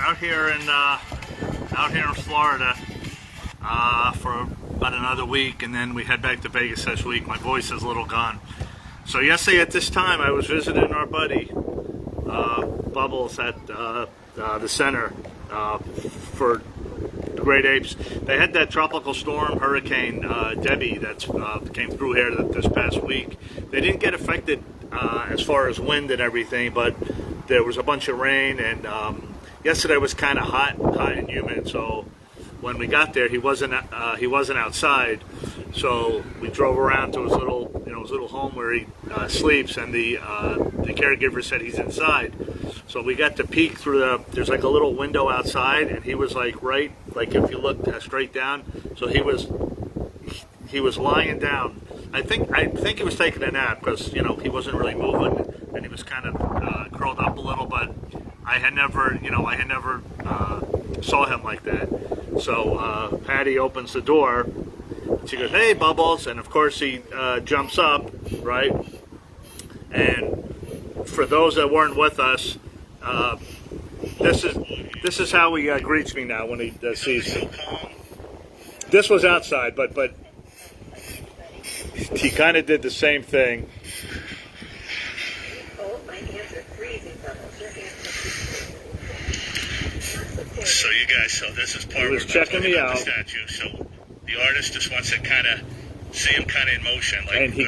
out here in Florida for about another week, and then we head back to Vegas this week. My voice is a little gone. So yesterday at this time, I was visiting our buddy Bubbles at the center for Great Apes. They had that tropical storm, Hurricane Debbie, that came through here this past week. They didn't get affected as far as wind and everything, but there was a bunch of rain, and yesterday was kind of hot and humid. So when we got there, he wasn't outside. So we drove around to his little home where he sleeps, and the caregiver said he's inside. So we got to peek through there's like a little window outside, and he was like right, like if you look straight down. So he was lying down. I think he was taking a nap because he wasn't really moving, and he was kind of curled up a little. But I had never saw him like that. So Patty opens the door. She goes, "Hey, Bubbles," and of course he jumps up, right? And for those that weren't with us, this is how he greets me now when he sees me. This was outside, but he kind of did the same thing. So you guys, this is part he was checking me out. The statue. So the artist just wants to kind of see him kind of in motion, like. And he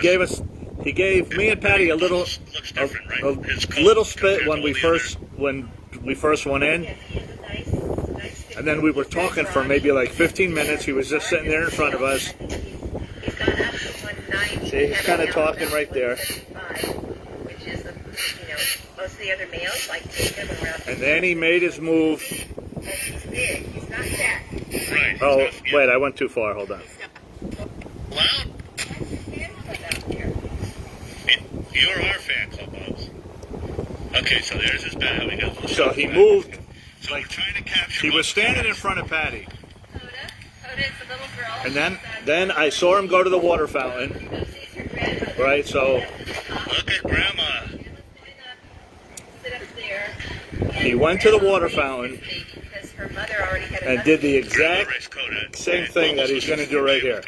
gave me and Patty a little spit when we first went in. And then we were talking for maybe like 15 minutes. He was just sitting there in front of us. See, he's kind of talking right there. And then he made his move. Right. Oh, wait, I went too far. Hold on. Well, you're our fan club, Bubs. Okay, so there's his bow. So he moved. So we're trying to capture. He was standing in front of Patty. And then I saw him go to the water fountain. Right, so look at Grandma. He went to the water fountain and did the exact same thing that he's going to do right here.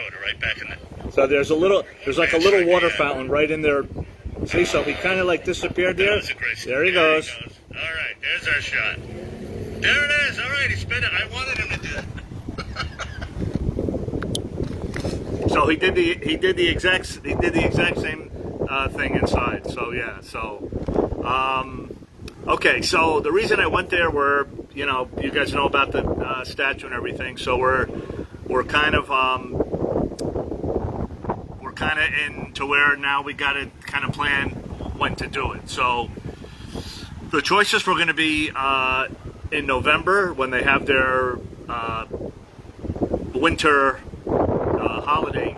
So there's like a little water fountain right in there. See, so he kind of like disappeared there. There he goes. All right, there's our shot. There it is. All right, he spit it. I wanted him to do it. So he did the exact same thing inside. So yeah. So okay. So the reason I went there were you guys know about the statue and everything. So we're kind of into where now we got to kind of plan when to do it. So the choices were going to be in November when they have their winter holiday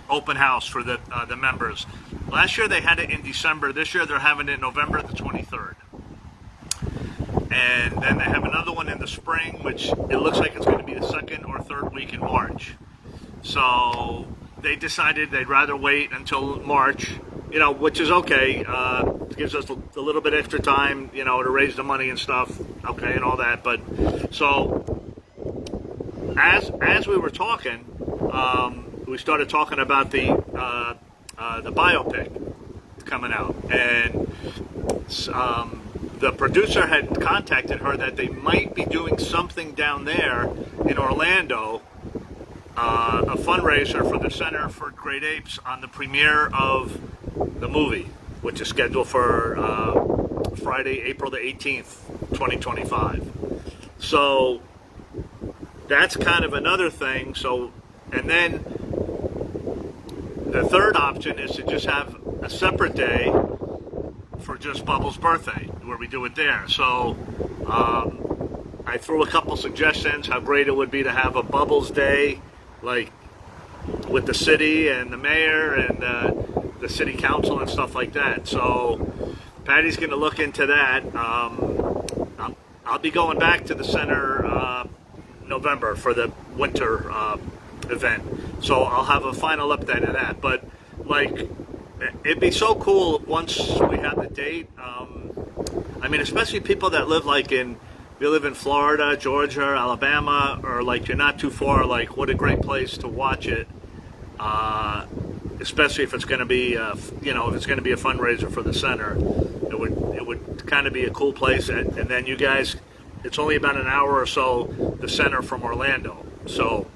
open house for the members. Last year they had it in December. This year they're having it November the 23rd. And then they have another one in the spring, which it looks like it's going to be the second or third week in March. So they decided they'd rather wait until March, which is okay. It gives us a little bit extra time, to raise the money and stuff, okay, and all that. But so as we were talking, we started talking about the biopic coming out, and the producer had contacted her that they might be doing something down there in Orlando, a fundraiser for the Center for Great Apes on the premiere of the movie, which is scheduled for Friday, April the 18th, 2025. So that's kind of another thing. So, and then the third option is to just have a separate day for just Bubbles' birthday, where we do it there. So I threw a couple suggestions how great it would be to have a Bubbles Day, like with the city and the mayor and the city council and stuff like that. So Patty's going to look into that. I'll be going back to the center November for the winter event. So I'll have a final update of that. But like, it'd be so cool once we have the date. I mean, especially people that live like if you live in Florida, Georgia, Alabama, or like you're not too far, like what a great place to watch it. Especially if it's going to be, if it's going to be a fundraiser for the center, it would kind of be a cool place. And then you guys, it's only about an hour or so the center from Orlando, so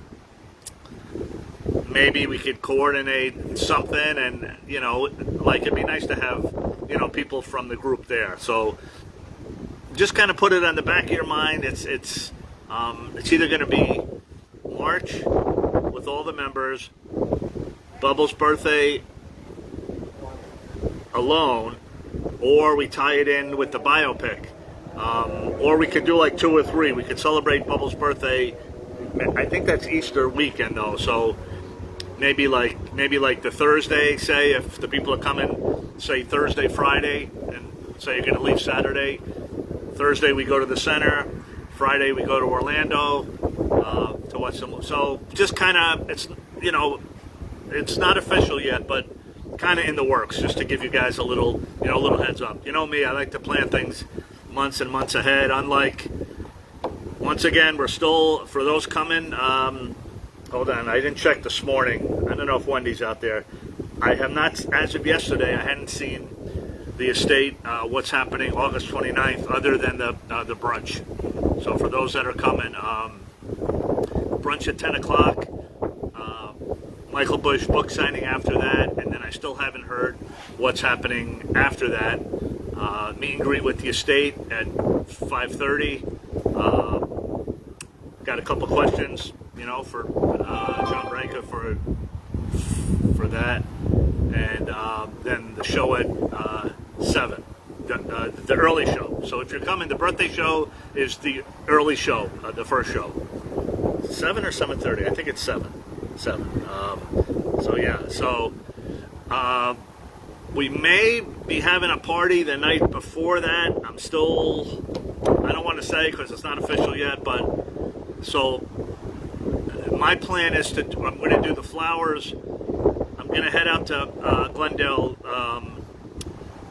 maybe we could coordinate something, and like it'd be nice to have people from the group there. So just kind of put it on the back of your mind. It's either going to be March with all the members, Bubbles' birthday alone, or we tie it in with the biopic, or we could do like 2 or 3. We could celebrate Bubbles' birthday. I think that's Easter weekend though, so maybe like the Thursday. Say if the people are coming, say Thursday, Friday, and say you're going to leave Saturday. Thursday we go to the center. Friday we go to Orlando to watch some. So just kind of it's not official yet, but kind of in the works, just to give you guys a little heads up. You know me, I like to plan things months and months ahead. Unlike, once again, we're still, for those coming, hold on, I didn't check this morning. I don't know if Wendy's out there. I have not, as of yesterday, I hadn't seen the estate, what's happening August 29th, other than the brunch. So for those that are coming, brunch at 10 o'clock. Michael Bush book signing after that, and then I still haven't heard what's happening after that. Meet and greet with the estate at 5:30. Got a couple questions, for John Branca for that, and then the show at 7, the early show. So if you're coming, the birthday show is the early show, the first show. 7 or 7:30? I think it's 7. We may be having a party the night before that. I don't want to say because it's not official yet, but so my plan is I'm going to do the flowers. I'm going to head out to Glendale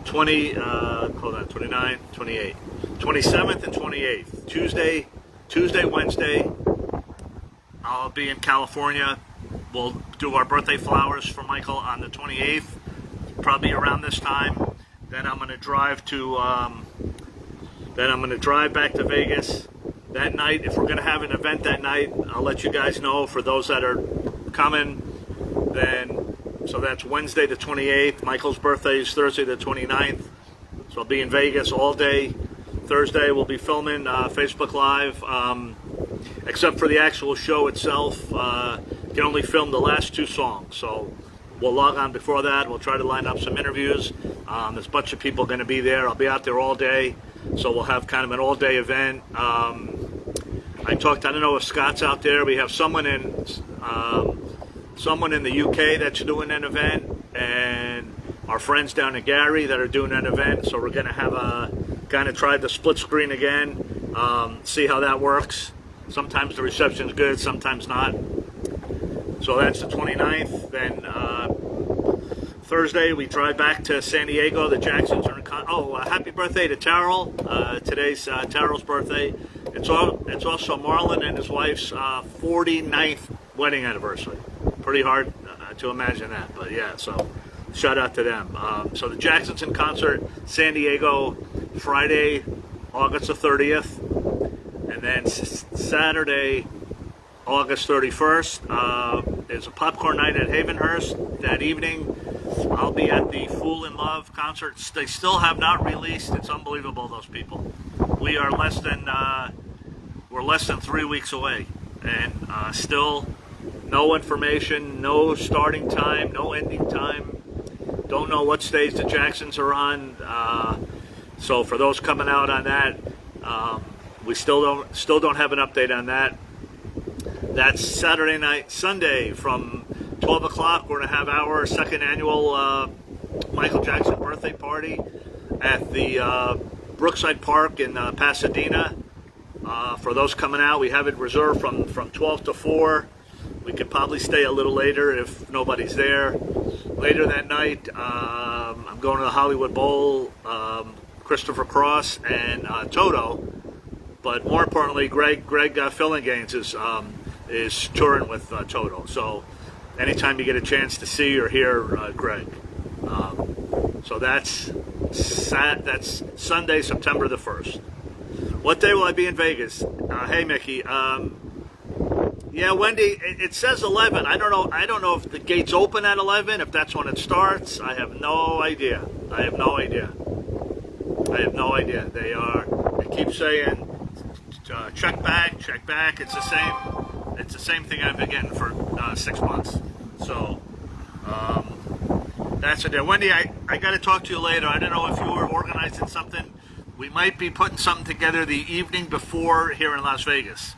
29, 28, 27th and 28th. Tuesday, Wednesday, I'll be in California. We'll do our birthday flowers for Michael on the 28th, probably around this time. Then I'm going to drive back to Vegas that night. If we're going to have an event that night, I'll let you guys know for those that are coming. So that's Wednesday the 28th. Michael's birthday is Thursday the 29th. So I'll be in Vegas all day. Thursday we'll be filming Facebook Live. Except for the actual show itself, you can only film the last 2 songs. So we'll log on before that. We'll try to line up some interviews. There's a bunch of people going to be there. I'll be out there all day. So we'll have kind of an all-day event. I don't know if Scott's out there. We have someone in the UK that's doing an event, and our friends down in Gary that are doing an event. So we're going to have kind of try the split screen again, see how that works. Sometimes the reception's good, sometimes not. So that's the 29th. Then Thursday we drive back to San Diego. The Jacksons are in happy birthday to Terrell. Today's Terrell's birthday. It's also Marlon and his wife's 49th wedding anniversary. Pretty hard to imagine that, but yeah, so shout out to them. So the Jacksons in concert, San Diego, Friday, August the 30th. And then Saturday, August 31st, there's a popcorn night at Havenhurst that evening. I'll be at the Fool in Love concert. They still have not released. It's unbelievable, those people. We are less than 3 weeks away, and still no information, no starting time, no ending time. Don't know what stage the Jacksons are on. So for those coming out on that, we still don't have an update on that. That's Saturday night. Sunday from 12 o'clock, we're going to have our second annual Michael Jackson birthday party at the Brookside Park in Pasadena. For those coming out, we have it reserved from 12 to 4. We could probably stay a little later if nobody's there. Later that night, I'm going to the Hollywood Bowl. Christopher Cross and Toto. But more importantly, Greg Fillinganes is touring with Toto. So anytime you get a chance to see or hear Greg. So that's Sunday, September the 1st. What day will I be in Vegas? Hey, Mickey. Yeah, Wendy, it says 11. I don't know if the gates open at 11, if that's when it starts. I have no idea. They keep saying, check back. It's the same thing I've been getting for 6 months. So, that's it there. Wendy, I got to talk to you later. I don't know if you were organizing something. We might be putting something together the evening before here in Las Vegas.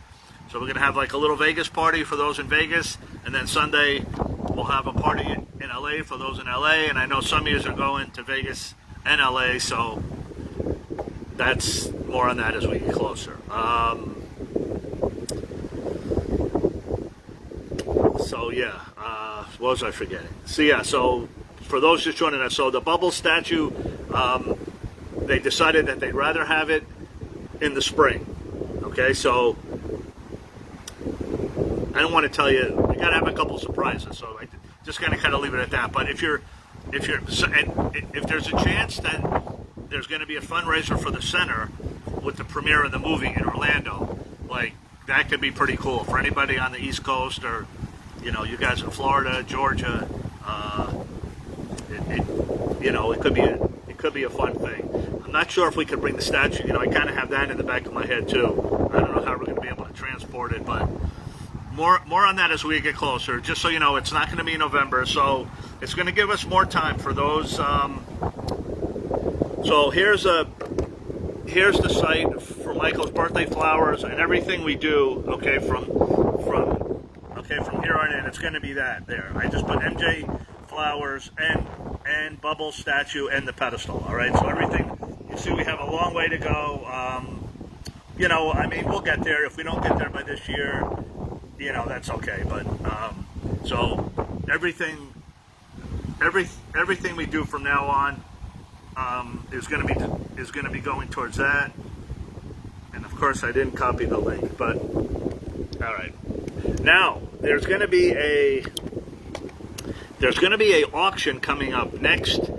So we're going to have like a little Vegas party for those in Vegas. And then Sunday, we'll have a party in LA for those in LA. And I know some of you are going to Vegas and LA. So that's more on that as we get closer. What was I forgetting? So for those just joining us, so the bubble statue, they decided that they'd rather have it in the spring. Okay, so I don't want to tell you. We got to have a couple surprises, so I just going to kind of leave it at that. But if there's a chance, then there's going to be a fundraiser for the center with the premiere of the movie in Orlando. Like that could be pretty cool for anybody on the East Coast or you guys in Florida, Georgia. It could be a fun thing. I'm not sure if we could bring the statue. I kind of have that in the back of my head too. I don't know how we're going to be able to transport it, but more on that as we get closer. Just so you know, it's not going to be November, so it's going to give us more time for those. So here's the site for Michael's birthday flowers and everything we do. Okay, from here on in, it's going to be that there. I just put MJ flowers and Bubble statue and the pedestal. All right, so everything. You see, we have a long way to go. We'll get there. If we don't get there by this year, that's okay. But so everything we do from now on is going to be going towards that. And of course, I didn't copy the link, but all right. Now there's going to be a auction coming up next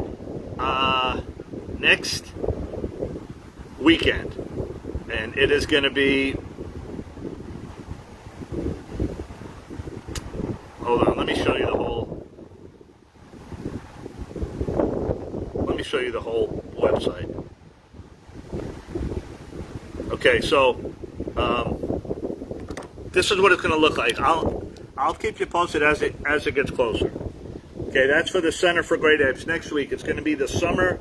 weekend, and it is going to be. Hold on, let me show you the whole website. Okay, so this is what it's going to look like. I'll keep you posted as it gets closer. Okay, that's for the Center for Great Apes. Next week, it's going to be the summer.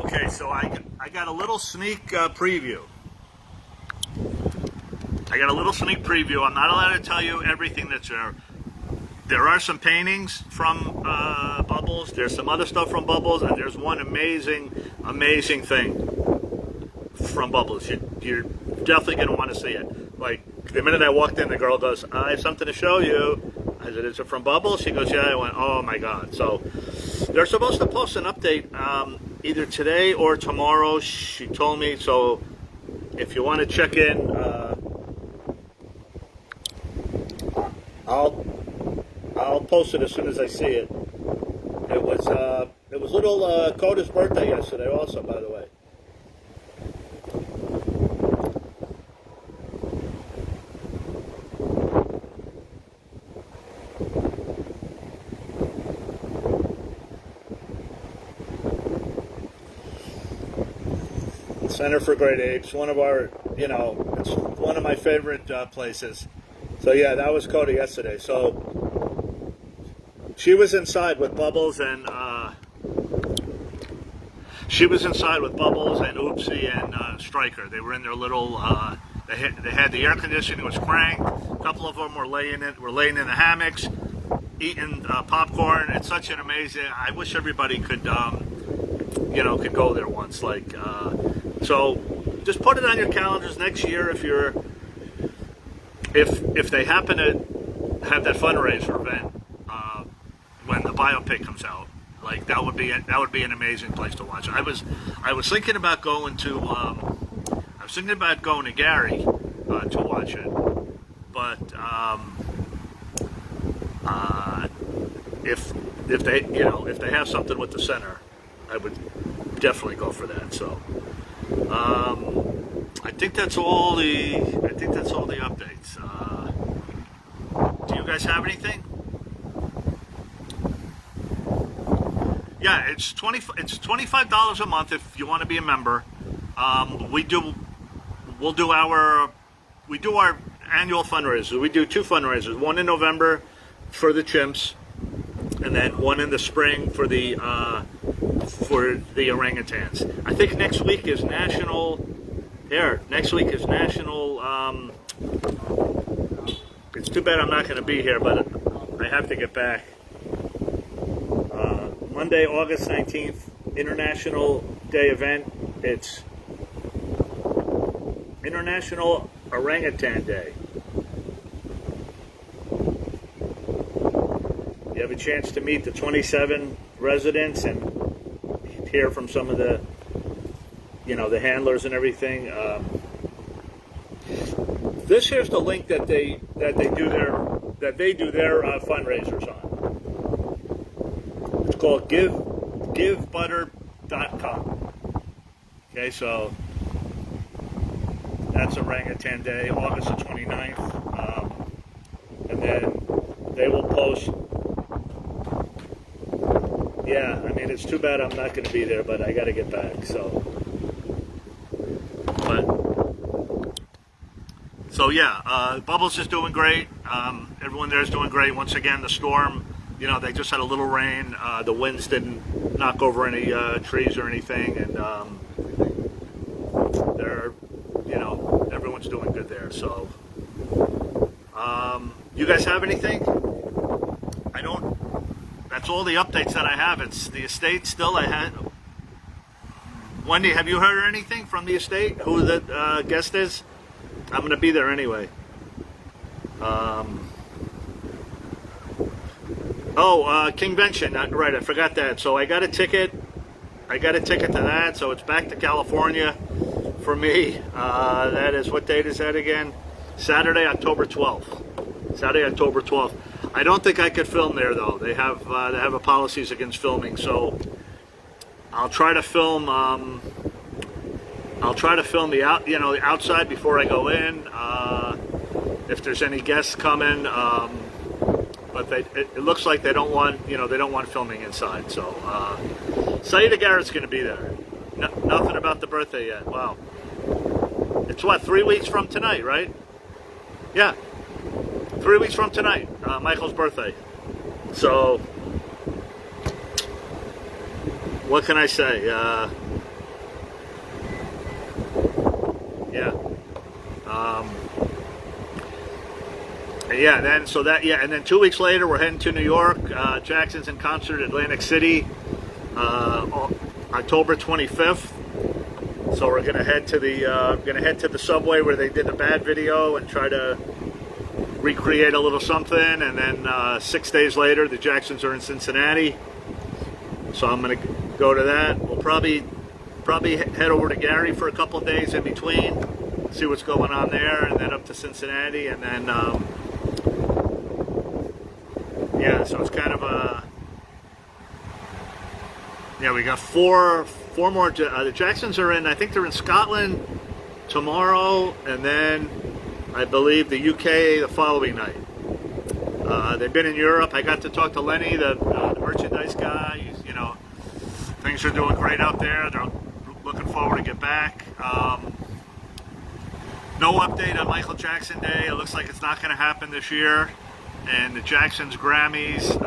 Okay, so I got a little sneak preview. I'm not allowed to tell you everything that's there. There are some paintings from Bubbles. There's some other stuff from Bubbles, and there's one amazing thing from Bubbles. You're definitely going to want to see it. Like the minute I walked in, the girl goes, "I have something to show you." I said, "Is it from Bubbles?" She goes, "Yeah." I went, "Oh my God!" So they're supposed to post an update either today or tomorrow. She told me. So if you want to check in, I'll post it as soon as I see it. It was little Coda's birthday yesterday, also, by the way. Center for Great Apes, one of our, it's one of my favorite places. So yeah, that was Coda yesterday. So she was inside with Bubbles and Oopsie and Stryker. They were in their little They had the air conditioning was cranked. A couple of them were laying in the hammocks, eating popcorn. It's such an amazing. I wish everybody could could go there once. So just put it on your calendars next year if they happen to have that fundraiser event when the biopic comes out. Like that would be an amazing place to watch. I was thinking about going to Gary to watch it, but if they have something with the center, I would definitely go for that. So I think that's all the updates. Do you guys have anything? Yeah, it's $25 a month if you want to be a member. We do our annual fundraisers. We do 2 fundraisers. One in November for the chimps, and then one in the spring for the orangutans. I think next week is national. It's too bad I'm not going to be here, but I have to get back. Monday, August 19th, International Day event. It's International Orangutan Day. You have a chance to meet the 27 residents and hear from some of the handlers and everything. This here's the link that they do their fundraisers on. It's called givebutter.com. Okay, so that's Orangutan Day, August the 29th. And then they will post. Yeah, I mean, it's too bad I'm not going to be there, but I got to get back. So yeah, Bubbles is doing great. Everyone there is doing great. Once again, the storm, they just had a little rain. The winds didn't knock over any trees or anything, and they're, everyone's doing good there. So, you guys have anything? I don't. That's all the updates that I have. It's the estate still. I had. Wendy, have you heard anything from the estate? Who the guest is? I'm going to be there anyway. Convention. Right, I forgot that. So I got a ticket. To that. So it's back to California for me. That is, what date is that again? Saturday, October 12th. I don't think I could film there though. They have a policies against filming. So I'll try to film. The outside before I go in. If there's any guests coming, but it looks like they don't want filming inside. So Saida Garrett's going to be there. Nothing about the birthday yet. Wow. It's 3 weeks from tonight, right? Yeah, 3 weeks from tonight. Michael's birthday. So what can I say? And then 2 weeks later, we're heading to New York. Jackson's in concert at Atlantic City, October 25th. So we're gonna head to the subway where they did the bad video and try to recreate a little something. And then 6 days later, the Jacksons are in Cincinnati. So I'm gonna go to that. We'll probably head over to Gary for a couple of days in between, see what's going on there, and then up to Cincinnati, and then so it's kind of we got four more. The Jacksons are in. I think they're in Scotland tomorrow, and then I believe the UK the following night. They've been in Europe. I got to talk to Lenny, the merchandise guy. Things are doing great out there. They're looking forward to get back. No update on Michael Jackson Day. It looks like it's not going to happen this year. And the Jacksons Grammys.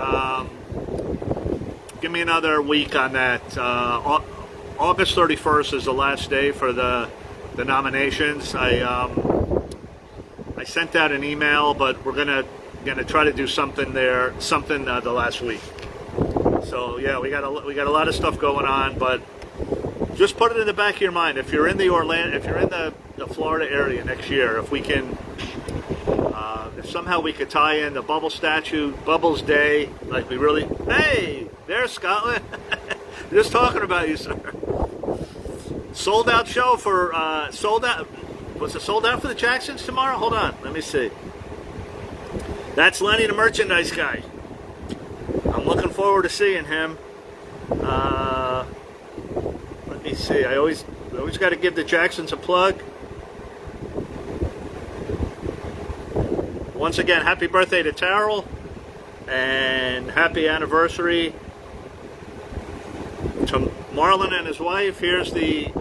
Give me another week on that. August 31st is the last day for the nominations. I I sent out an email, but we're gonna try to do something there, the last week. So yeah, we got a lot of stuff going on, but just put it in the back of your mind. If you're in the Florida area next year, if we can, if somehow we could tie in the Bubble statue, Bubbles Day, like we really, hey, there's Scotland. Just talking about you, sir. Sold out show for sold out. Was it sold out for the Jacksons tomorrow? Hold on, let me see. That's Lenny, the merchandise guy. I'm looking forward to seeing him. Let me see. I always got to give the Jacksons a plug. Once again, happy birthday to Terrell, and happy anniversary to Marlon and his wife. Here's the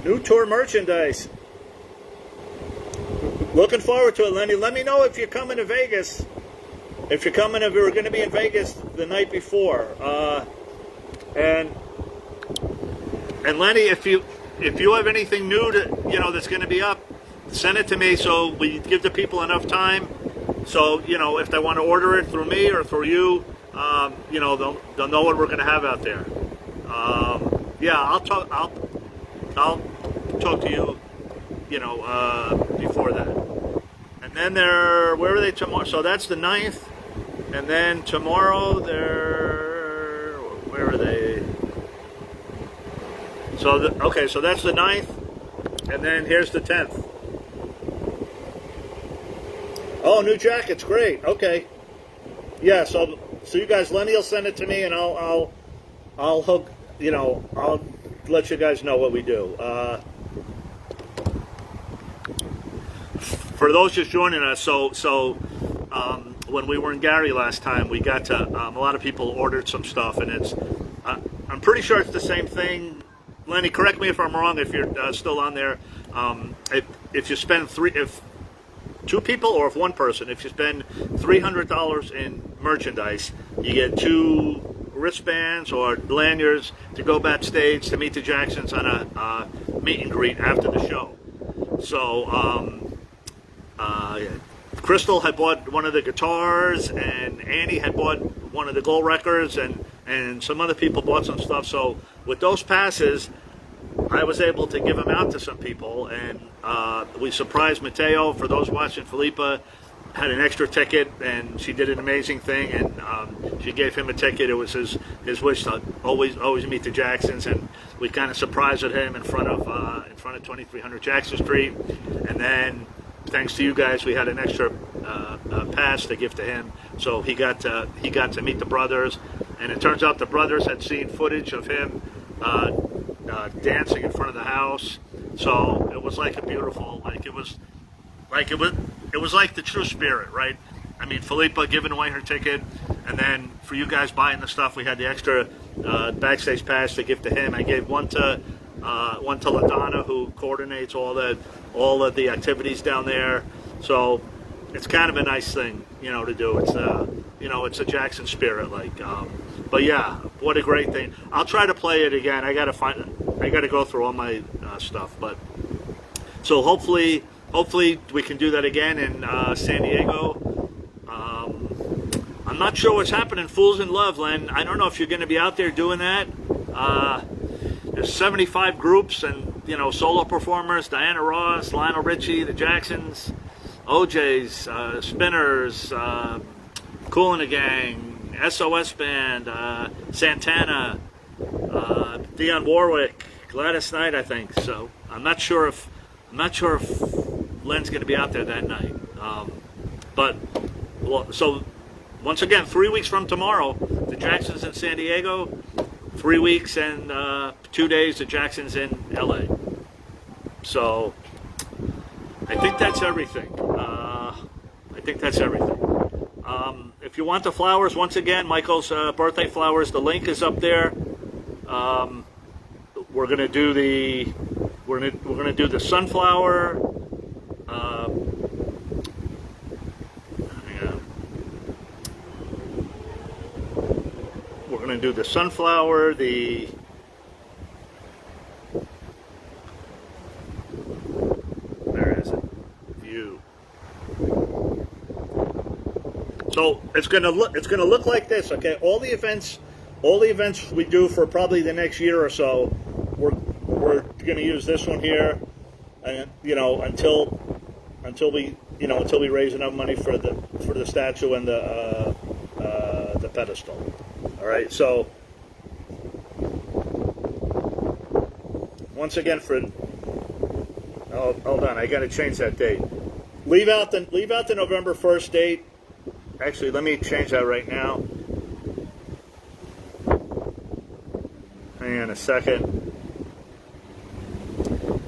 new tour merchandise. Looking forward to it, Lenny. Let me know if you're coming to Vegas. If you're coming, if we were going to be in Vegas the night before, and Lenny, if you have anything new to that's going to be up, send it to me so we give the people enough time. So if they want to order it through me or through you, they'll know what we're going to have out there. Yeah, I'll talk to you, before that. And then where are they tomorrow? So that's the 9th. And then tomorrow where are they? So so that's the 9th. And then here's the 10th. Oh, new jackets, great. Okay. Yeah, so you guys, Lenny will send it to me, and I'll hook. I'll let you guys know what we do. For those just joining us, when we were in Gary last time, we got to a lot of people ordered some stuff, and it's I'm pretty sure it's the same thing. Lenny, correct me if I'm wrong. If you're still on there, if you spend if two people or if one person, if you spend $300 in merchandise, you get 2 wristbands or lanyards to go backstage to meet the Jacksons on a meet and greet after the show. So Crystal had bought one of the guitars, and Annie had bought one of the gold records, and some other people bought some stuff. So with those passes, I was able to give them out to some people, and we surprised Mateo. For those watching, Felipa had an extra ticket, and she did an amazing thing, and she gave him a ticket. It was his wish to always meet the Jacksons, and we kind of surprised him in front of 2300 Jackson Street. And then thanks to you guys, we had an extra pass to give to him, so he got to meet the brothers. And it turns out the brothers had seen footage of him dancing in front of the house. So it was like a beautiful, it was like the true spirit, right? I mean, Felipa giving away her ticket, and then for you guys buying the stuff, we had the extra backstage pass to give to him. I gave one to LaDonna, who coordinates all of the activities down there. So it's kind of a nice thing, to do. It's it's a Jackson spirit, but yeah, what a great thing. I'll try to play it again. I got to go through all my stuff, but so hopefully we can do that again in San Diego. I'm not sure what's happening. Fools in Love, Len. I don't know if you're going to be out there doing that. There's 75 groups and solo performers: Diana Ross, Lionel Richie, the Jacksons, OJ's, Spinners, Kool and the Gang, SOS Band, Santana, Dionne Warwick, Gladys Knight, I think. So I'm not sure if Len's going to be out there that night. So once again, 3 weeks from tomorrow, the Jacksons in San Diego. 3 weeks and 2 days, the Jacksons in LA. So I think that's everything. If you want the flowers, once again, Michael's birthday flowers, the link is up there. We're gonna do the sunflower. We're gonna do the sunflower, the you. So it's gonna look like this, okay? All the events we do for probably the next year or so, we're gonna use this one here, and until we raise enough money for the statue and the pedestal. All right, so once again hold on, I got to change that date. Leave out the November 1st date. Actually, let me change that right now. Hang on a second.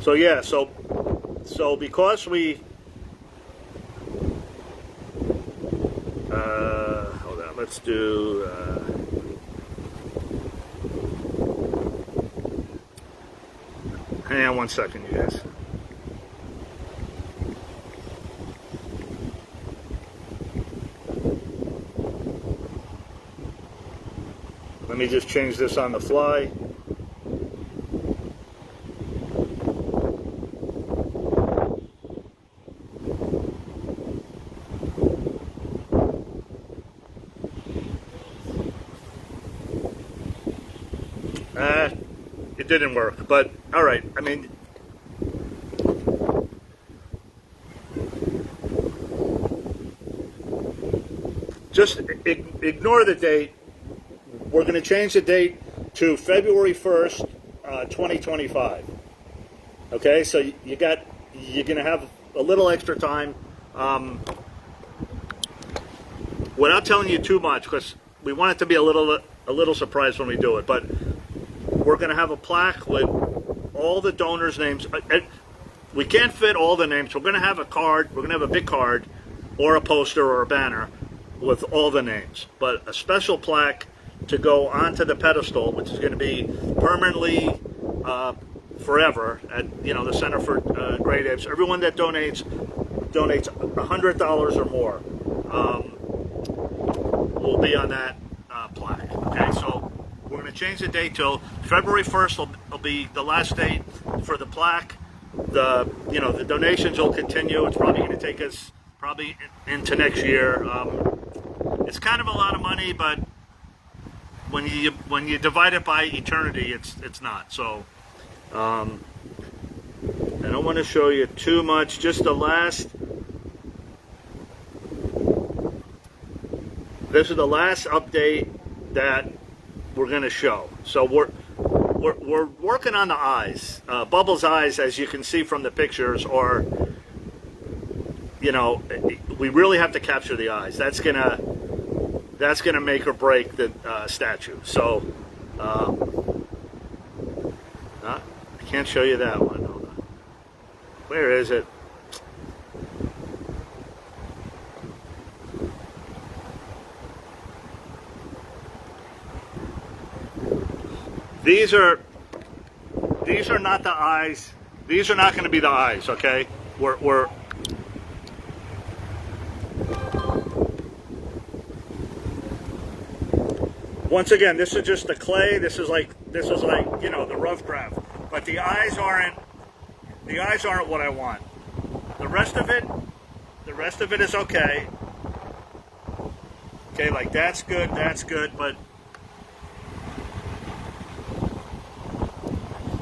So yeah, so because we hold on, let's do hang on one second, you guys. Let me just change this on the fly. It didn't work, but all right. I mean, just ignore the date. We're going to change the date to February 1st, 2025. Okay, so you're going to have a little extra time. Without telling you too much, because we want it to be a little surprise when we do it, but we're going to have a plaque with all the donors' names. We can't fit all the names. We're going to have a card. We're going to have a big card or a poster or a banner with all the names. But a special plaque to go onto the pedestal, which is going to be permanently forever at the Center for Great Apes. Everyone that donates $100 or more will be on that plaque. Okay, so we're going to change the date till February 1st. Will be the last date for the plaque. The donations will continue. It's probably going to take us into next year. It's kind of a lot of money, but when you divide it by eternity, it's not. So I don't want to show you too much. Just the last. This is the last update that we're going to show. So we're working on the eyes. Bubbles' eyes, as you can see from the pictures, are, we really have to capture the eyes. That's gonna make or break the statue. So I can't show you that one. Hold on. Where is it? These are not the eyes. These are not going to be the eyes, okay? We're once again, this is just the clay. This is like the rough draft. But the eyes aren't what I want. The rest of it is okay. Okay, like that's good, but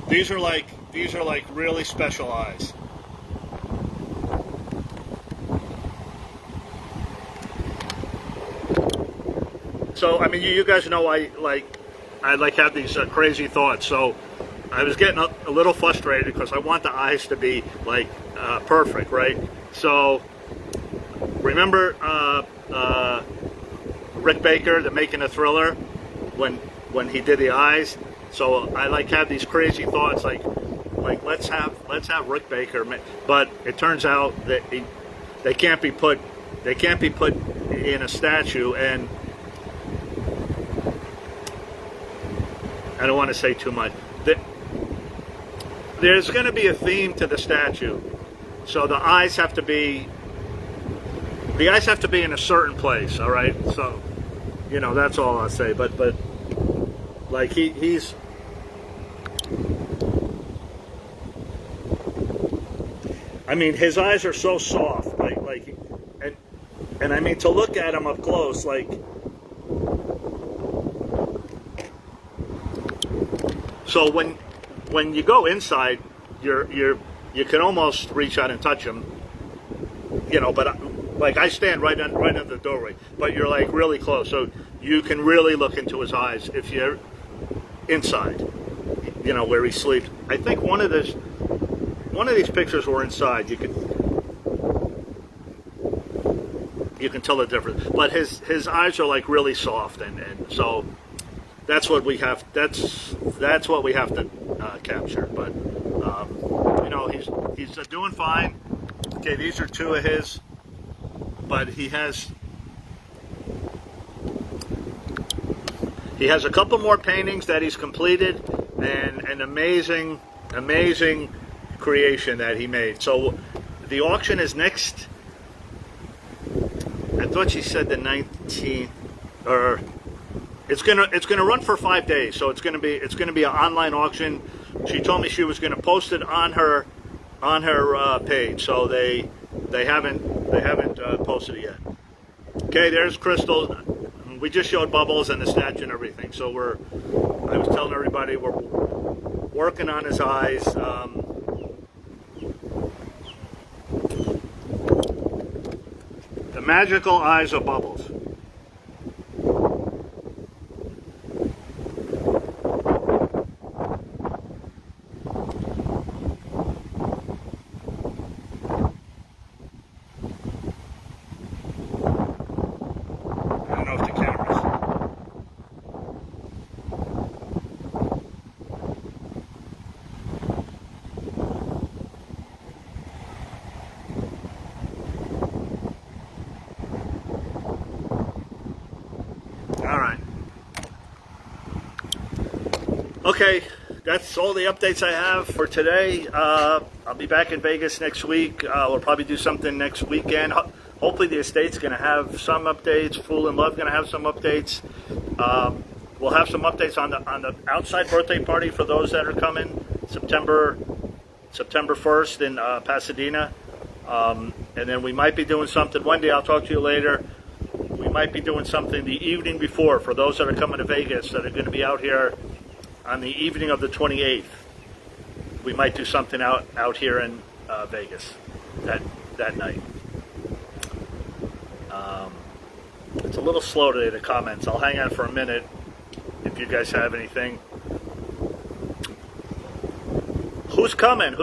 these are like really special eyes. So I mean, you guys know I have these crazy thoughts. So I was getting a little frustrated because I want the eyes to be perfect, right? So remember Rick Baker, the Making a Thriller, when he did the eyes. So I have these crazy thoughts like let's have Rick Baker, but it turns out that they can't be put in a statue, and I don't want to say too much. There's going to be a theme to the statue, so the eyes have to be in a certain place. All right, so that's all I'll say. But like he's. I mean, his eyes are so soft, and I mean to look at him up close, like. So when you go inside, you can almost reach out and touch him, But like I stand right in the doorway, but you're like really close, so you can really look into his eyes if you're inside, where he sleeps. I think one of these pictures were inside. You can tell the difference, but his eyes are like really soft, and so that's what we have. That's what we have to capture. But he's doing fine. Okay, these are two of his, but he has a couple more paintings that he's completed, and an amazing creation that he made. So the auction is next. I thought she said the 19th, or it's gonna run for 5 days. So it's gonna be an online auction. She told me she was gonna post it on her page. So they haven't posted it yet. Okay, there's Crystal. We just showed Bubbles and the statue and everything. So I was telling everybody we're working on his eyes. The magical eyes of Bubbles. I don't know if the camera's. All right. Okay, that's all the updates I have for today. I'll be back in Vegas next week. We'll probably do something next weekend. Hopefully the estate's going to have some updates. Fool in Love going to have some updates. We'll have some updates on the outside birthday party for those that are coming September 1st in Pasadena. And then we might be doing something. Wendy, I'll talk to you later. We might be doing something the evening before for those that are coming to Vegas that are going to be out here on the evening of the 28th. We might do something out here in Vegas that night. It's a little slow today, the comments. I'll hang out for a minute if you guys have anything. Who's coming?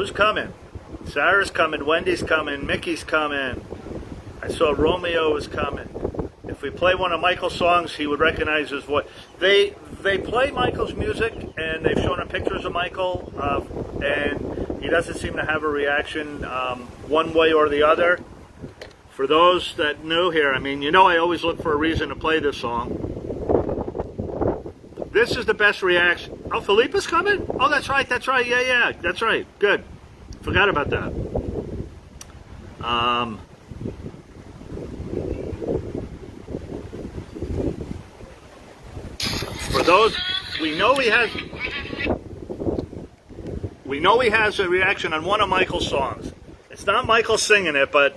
Sarah's coming, Wendy's coming, Mickey's coming. I saw Romeo is coming. If we play one of Michael's songs, he would recognize his voice. They play Michael's music, and they've shown him pictures of Michael, and he doesn't seem to have a reaction one way or the other. For those that new here, I mean, I always look for a reason to play this song. This is the best reaction. Oh, Felipe's coming? Oh, that's right. Yeah, that's right. Good. Forgot about that. For those, we know he has a reaction on one of Michael's songs. It's not Michael singing it, but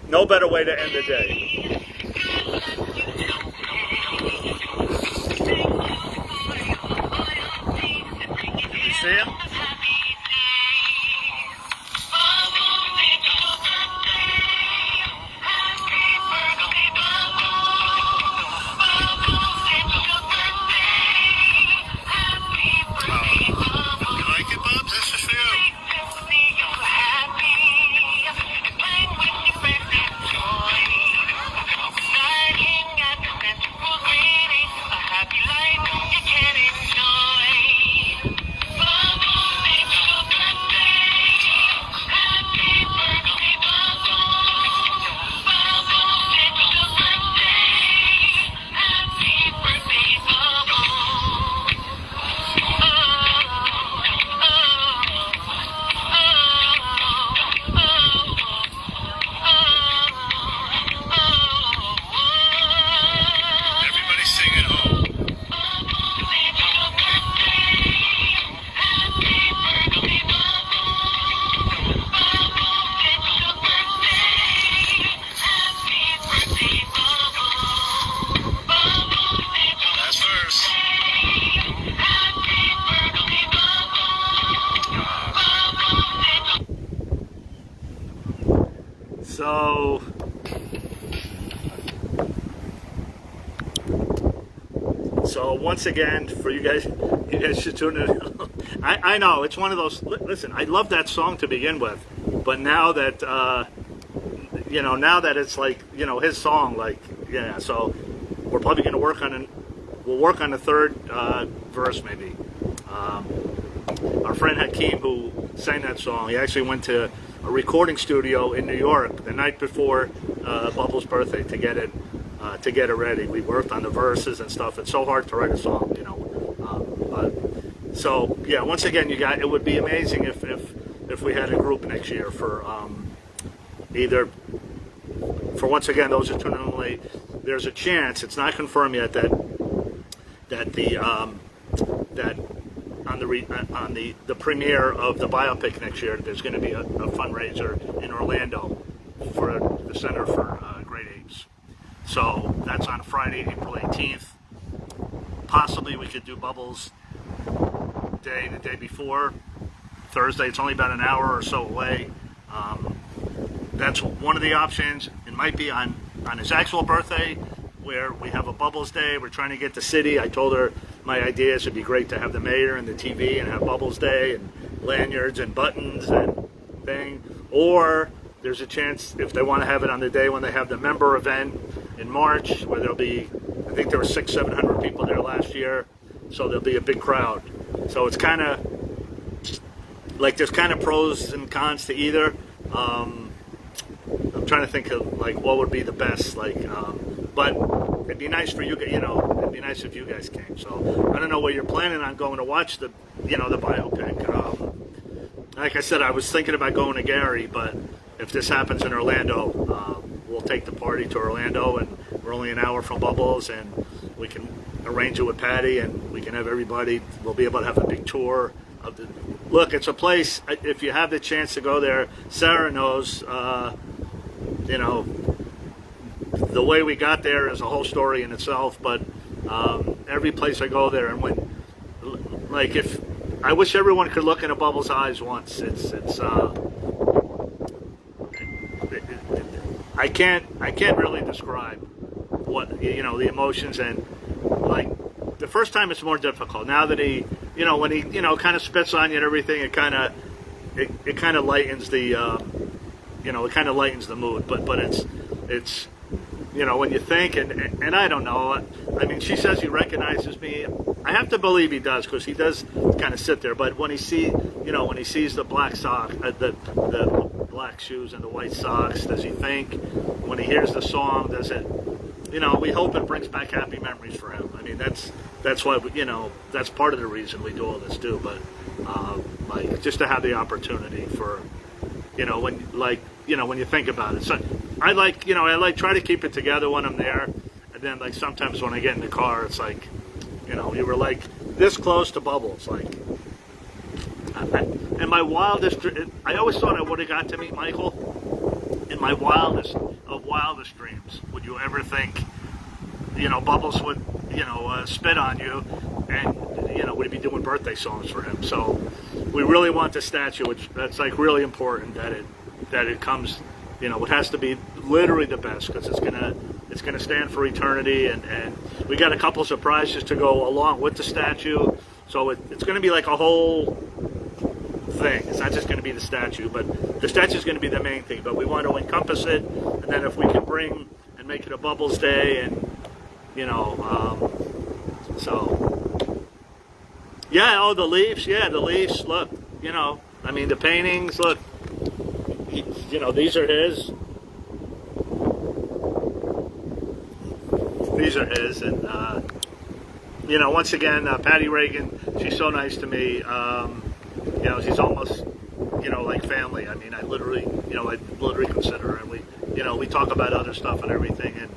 no better way to end the day. Can you see him? So once again, for you guys should tune in. I know it's one of those. Listen, I love that song to begin with, but now that now that it's like his song, like yeah. So we're probably going to we'll work on the third verse maybe. Our friend Hakeem, who sang that song, he actually went to a recording studio in New York the night before Bubbles' birthday to get it ready. We worked on the verses and stuff. It's so hard to write a song, so yeah, once again, it would be amazing if we had a group next year for once again those who tune in late. There's a chance, it's not confirmed yet, that on the premiere of the biopic next year, there's going to be a fundraiser in Orlando for the Center for Great Apes. So that's on Friday, April 18th. Possibly we could do Bubbles Day the day before, Thursday. It's only about an hour or so away. That's one of the options. It might be on his actual birthday, where we have a Bubbles Day. We're trying to get the city. I told her my idea is it'd be great to have the mayor and the TV and have Bubbles Day and lanyards and buttons and thing. Or there's a chance if they want to have it on the day when they have the member event in March, where there'll be, I think there were 600-700 people there last year, so there'll be a big crowd. So it's kind of like there's kind of pros and cons to either. I'm trying to think of like what would be the best, but it'd be nice for you, it'd be nice if you guys came. So I don't know where you're planning on going to watch the biopic. Like I said, I was thinking about going to Gary, but if this happens in Orlando, we'll take the party to Orlando, and we're only an hour from Bubbles, and we can arrange it with Patty, and we can have everybody. We'll be able to have a big tour of the. Look, it's a place. If you have the chance to go there, Sarah knows. The way we got there is a whole story in itself. But every place I go there, and if I wish everyone could look into Bubbles' eyes once. I can't really describe what the emotions, and like the first time it's more difficult. Now that he when he kind of spits on you and everything, it kind of lightens the it kind of lightens the mood. But it's when you think and I don't know. I mean, she says he recognizes me. I have to believe he does, because he does kind of sit there. But when he sees the black sock, the black shoes and the white socks, does he think? When he hears the song, does it? We hope it brings back happy memories for him. I mean, that's why that's part of the reason we do all this too. But just to have the opportunity for when you think about it. So I try to keep it together when I'm there, and then sometimes when I get in the car, it's like you were like this close to Bubbles, in my wildest, I always thought I would have got to meet Michael. In my wildest of wildest dreams, would you ever think, Bubbles would, spit on you, and would be doing birthday songs for him? So we really want the statue, that's really important that it comes. It has to be literally the best, because it's gonna stand for eternity, and we got a couple surprises to go along with the statue. So it's going to be like a whole thing. It's not just going to be the statue, but the statue is going to be the main thing. But we want to encompass it, and then if we can bring and make it a Bubbles Day, and the leaves. Yeah, the leaves. Look, I mean the paintings. Look, these are his. These are his, and once again, Patty Reagan. She's so nice to me. She's almost, like family. I mean, I literally consider her, and we talk about other stuff and everything, and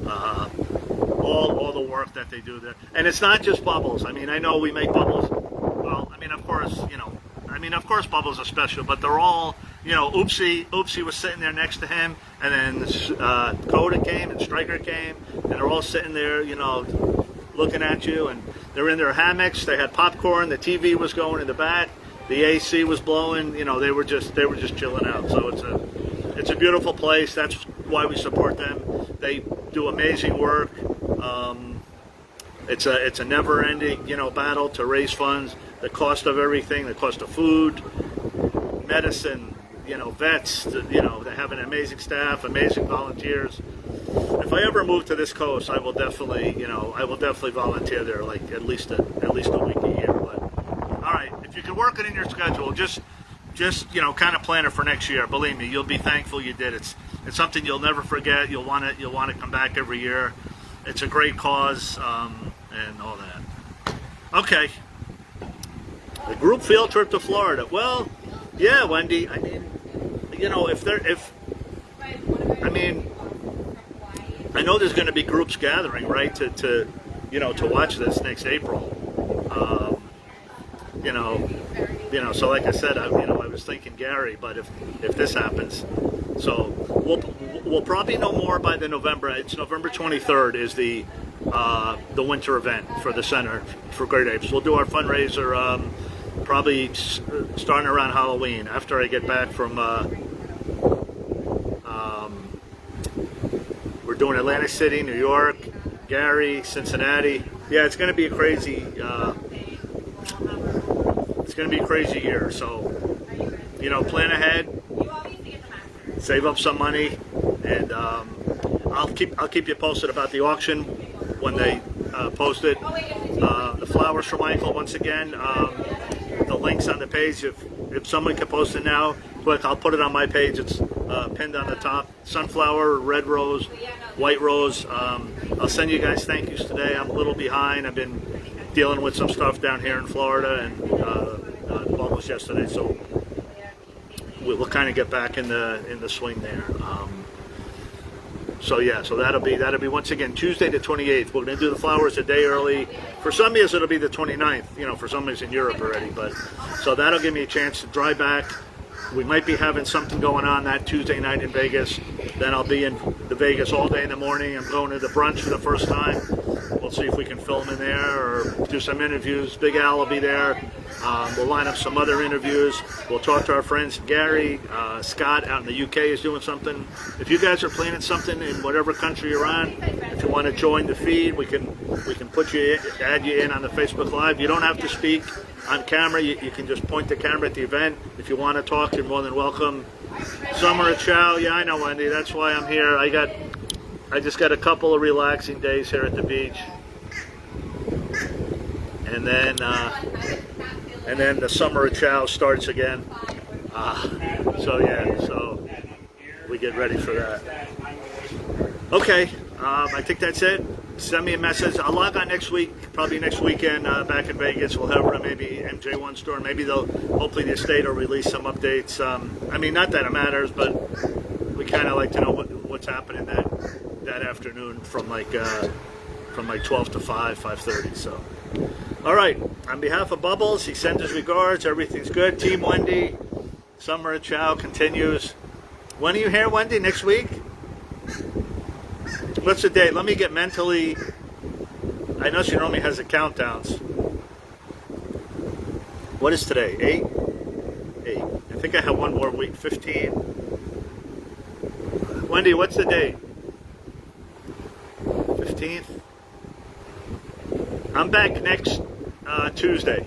all the work that they do there. And it's not just Bubbles. I mean, I know we make Bubbles. Well, I mean, of course, Bubbles are special, but they're all, Oopsie was sitting there next to him, and then Coda came and Stryker came, and they're all sitting there, looking at you, and they're in their hammocks. They had popcorn. The TV was going in the back. The AC was blowing. They were just chilling out. So it's a beautiful place. That's why we support them. They do amazing work. It's a never-ending, battle to raise funds. The cost of everything, the cost of food, medicine, vets. They have an amazing staff, amazing volunteers. If I ever move to this coast, I will definitely volunteer there, like at least a week a year. But all right, if you can work it in your schedule, just kind of plan it for next year. Believe me, you'll be thankful you did. It's something you'll never forget. You'll want to come back every year. It's a great cause, and all that. Okay, the group field trip to Florida. Well, yeah, Wendy. I mean, I know there's going to be groups gathering, right, to watch this next April. So like I said, I was thinking Gary, but if this happens, so we'll probably know more by the November. It's November 23rd is the winter event for the center for Great Apes. We'll do our fundraiser probably starting around Halloween after I get back from. We're doing Atlantic City, New York, Gary, Cincinnati. Yeah, it's going to be a crazy. It's going to be a crazy year. So, plan ahead, save up some money, and I'll keep you posted about the auction when they post it. The flowers for Michael once again. The links on the page. If someone can post it now, quick, I'll put it on my page. It's pinned on the top. Sunflower, red rose, white rose. I'll send you guys thank yous today. I'm a little behind. I've been dealing with some stuff down here in Florida and almost yesterday, so we'll kind of get back in the swing there. So that'll be once again Tuesday the 28th. We're going to do the flowers a day early. For some years it'll be the 29th. For some years in Europe already, but so that'll give me a chance to drive back. We might be having something going on that Tuesday night in Vegas. Then I'll be in the Vegas all day in the morning. I'm going to the brunch for the first time. We'll see if we can film in there or do some interviews. Big Al will be there. We'll line up some other interviews. We'll talk to our friends Gary, Scott out in the UK is doing something. If you guys are planning something in whatever country you're on, if you want to join the feed, we can add you in on the Facebook Live. You don't have to speak on camera. You can just point the camera at the event. If you want to talk, you're more than welcome. Summer at Chow. Yeah, I know, Wendy. That's why I'm here. I just got a couple of relaxing days here at the beach, and then the summer at Chow starts again. So we get ready for that. Okay, I think that's it. Send me a message. I'll log on next week, probably next weekend back in Vegas. We'll have maybe MJ1 store. Maybe hopefully the estate will release some updates. Not that it matters, but we kind of like to know what's happening that afternoon from like 12 to 5:30. So, all right. On behalf of Bubbles, he sends his regards. Everything's good. Team Wendy, Summer at Chow continues. When are you here, Wendy? Next week? What's the date? Let me get mentally. I know she normally has the countdowns. What is today? 8? I think I have one more week. 15. Wendy, what's the date? 15th? I'm back next Tuesday.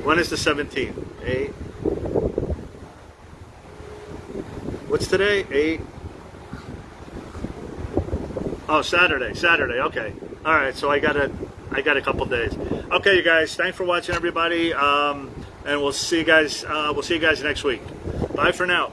When is the 17th? 8. What's today? 8. Oh, Saturday. Okay. All right. So I got a couple days. Okay, you guys. Thanks for watching, everybody. And we'll see you guys. Next week. Bye for now.